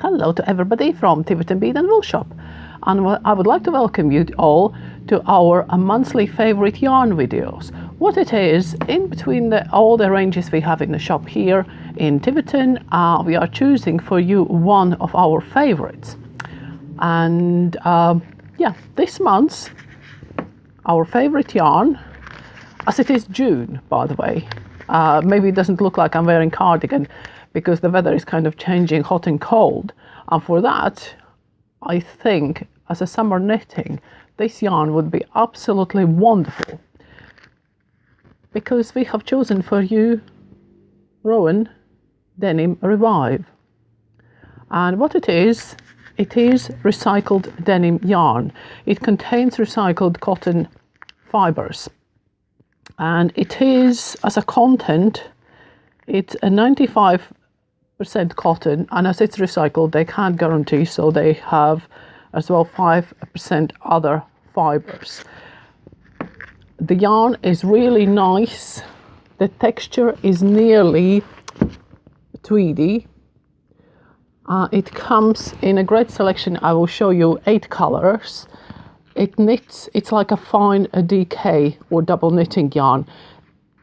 Hello to everybody from Tiverton Bead and Wool Shop, and I would like to welcome you all to our monthly favorite yarn videos. What it is, in between all the ranges we have in the shop here in Tiverton, we are choosing for you one of our favorites. And this month's our favorite yarn, as it is June, by the way. Maybe it doesn't look like I'm wearing cardigan because the weather is kind of changing hot and cold. And for that, I think as a summer knitting, this yarn would be absolutely wonderful, because we have chosen for you Rowan Denim Revive. And what it is recycled denim yarn. It contains recycled cotton fibers. And it is, as a content, it's a 95% cotton, and as it's recycled, they can't guarantee, so they have as well 5% other fibers. The yarn is really nice. The texture is nearly tweedy. It comes in a great selection. I will show you 8 colors. It knits, it's like a fine DK or double knitting yarn.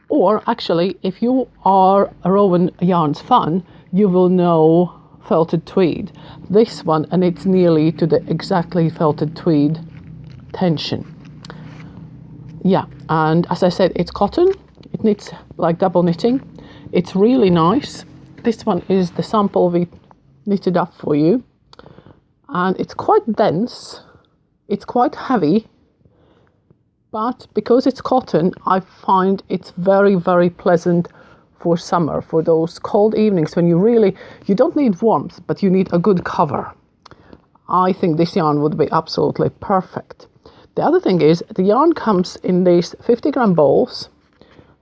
Or actually, if you are a Rowan yarns fan, you will know felted tweed. This one, and it's nearly to the exactly felted tweed tension. Yeah, and as I said, it's cotton. It knits like double knitting. It's really nice. This one is the sample we knitted up for you. And it's quite dense. It's quite heavy, but because it's cotton, I find it's very, very pleasant for summer, for those cold evenings when you don't need warmth, but you need a good cover. I think this yarn would be absolutely perfect. The other thing is, the yarn comes in these 50-gram balls,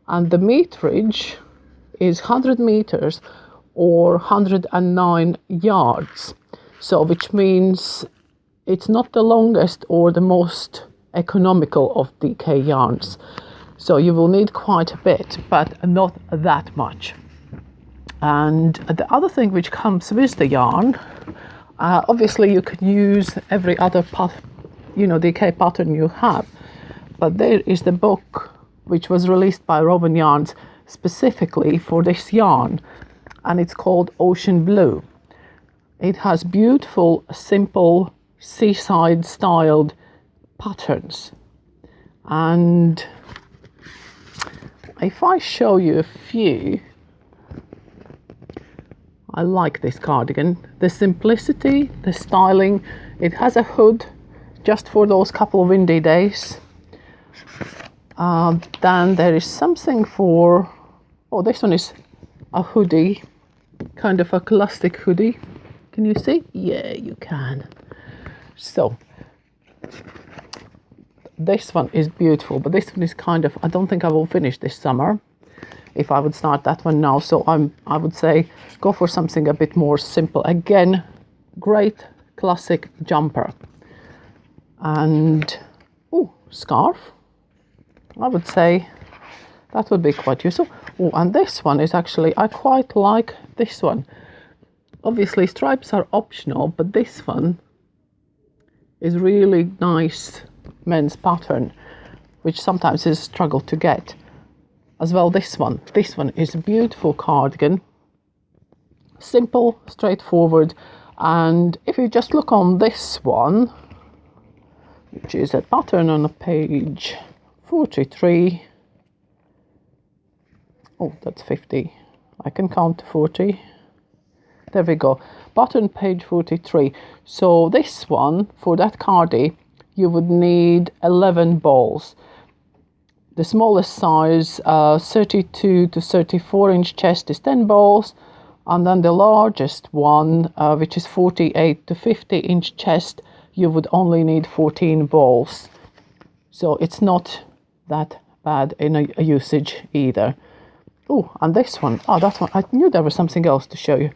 and the meterage is 100 meters or 109 yards. So, which means it's not the longest or the most economical of DK yarns. So you will need quite a bit, but not that much. And the other thing which comes with the yarn, obviously you can use every other DK pattern you have, but there is the book which was released by Rowan Yarns specifically for this yarn, and it's called Ocean Blue. It has beautiful, simple, seaside styled patterns. And if I show you a few, I like this cardigan. The simplicity, the styling. It has a hood just for those couple of windy days. Then there is something for, this one is a hoodie, kind of a classic hoodie. Can you see? Yeah, you can. So this one is beautiful, but this one is kind of, I don't think I will finish this summer if I would start that one now. So I would say go for something a bit more simple. Again, great classic jumper. And scarf. I would say that would be quite useful. And this one is actually, I quite like this one. Obviously stripes are optional, but this one is really nice men's pattern, which sometimes is a struggle to get. As well, this one is a beautiful cardigan, simple, straightforward. And if you just look on this one, which is a pattern on page 43, that's 50, I can count to 40. There we go, pattern page 43. So this one, for that cardi, you would need 11 balls. The smallest size, 32 to 34 inch chest, is 10 balls, and then the largest one, which is 48 to 50 inch chest, you would only need 14 balls. So it's not that bad in a usage either. And this one, that one, I knew there was something else to show you.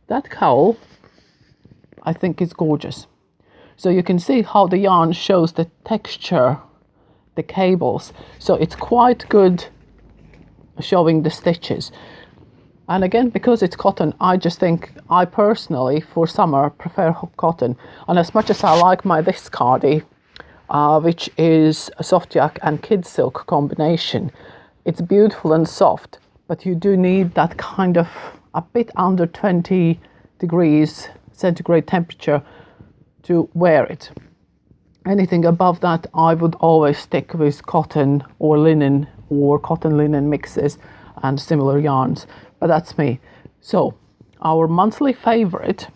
That cowl, I think, is gorgeous. So you can see how the yarn shows the texture, the cables. So it's quite good showing the stitches. And again, because it's cotton, I just think I personally, for summer, prefer cotton. And as much as I like my this cardi, which is a soft yak and kid silk combination, it's beautiful and soft, but you do need that kind of a bit under 20 degrees centigrade temperature to wear it. Anything above that, I would always stick with cotton or linen or cotton linen mixes and similar yarns. But that's me. So, our monthly favorite,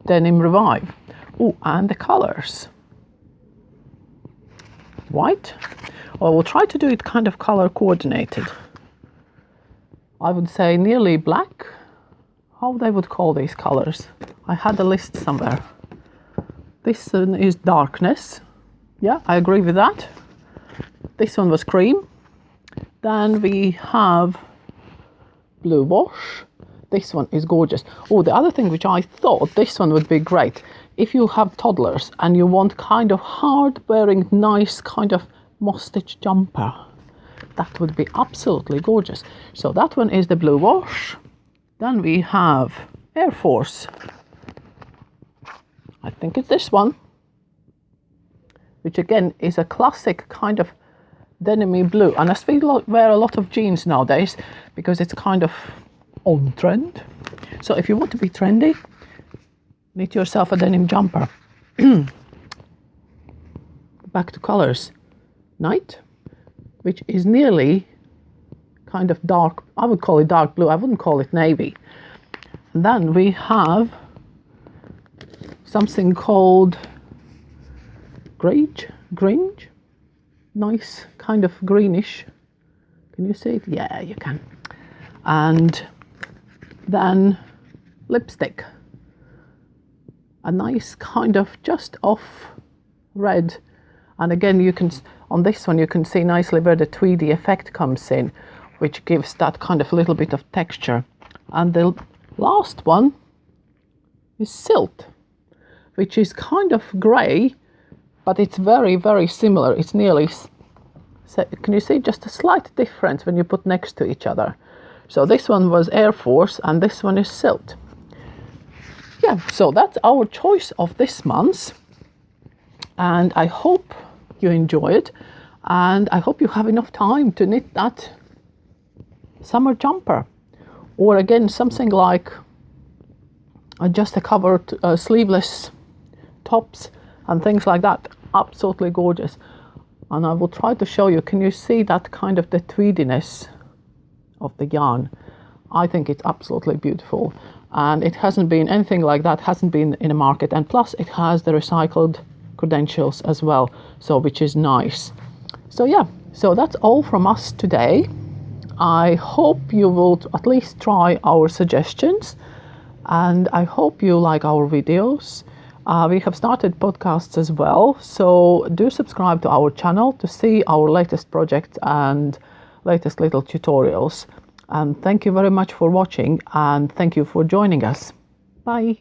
Denim Revive. Oh, and the colors. White. Well, we'll try to do it kind of color coordinated. I would say nearly black. How they would call these colors? I had a list somewhere. This one is darkness. Yeah, I agree with that. This one was cream. Then we have blue wash. This one is gorgeous. Oh, the other thing which I thought this one would be great, if you have toddlers and you want kind of hard wearing, nice kind of moss-stitch jumper, that would be absolutely gorgeous. So that one is the blue wash. Then we have Air Force. I think it's this one, which again is a classic kind of denim blue. And as we wear a lot of jeans nowadays, because it's kind of on trend. So if you want to be trendy, knit yourself a denim jumper. Back to colors. Night, which is nearly kind of dark. I would call it dark blue. I wouldn't call it navy. And then we have something called grange. Nice kind of greenish. Can you see it? Yeah, you can. And then lipstick. A nice kind of just off red. And again, you can, on this one, you can see nicely where the tweedy effect comes in, which gives that kind of little bit of texture. And the last one is silt, which is kind of grey, but it's very, very similar. It's nearly, can you see just a slight difference when you put next to each other? So this one was Air Force and this one is silt. Yeah, so that's our choice of this month. And I hope you enjoy it. And I hope you have enough time to knit that summer jumper. Or again, something like just a covered sleeveless tops and things like that. Absolutely gorgeous. And I will try to show you, can you see that kind of the tweediness of the yarn? I think it's absolutely beautiful. And it hasn't been anything like that, hasn't been in the market. And plus it has the recycled credentials as well, so which is nice. So yeah, so that's all from us today. I hope you will at least try our suggestions, and I hope you like our videos. We have started podcasts as well, so do subscribe to our channel to see our latest projects and latest little tutorials. And thank you very much for watching, and thank you for joining us. Bye.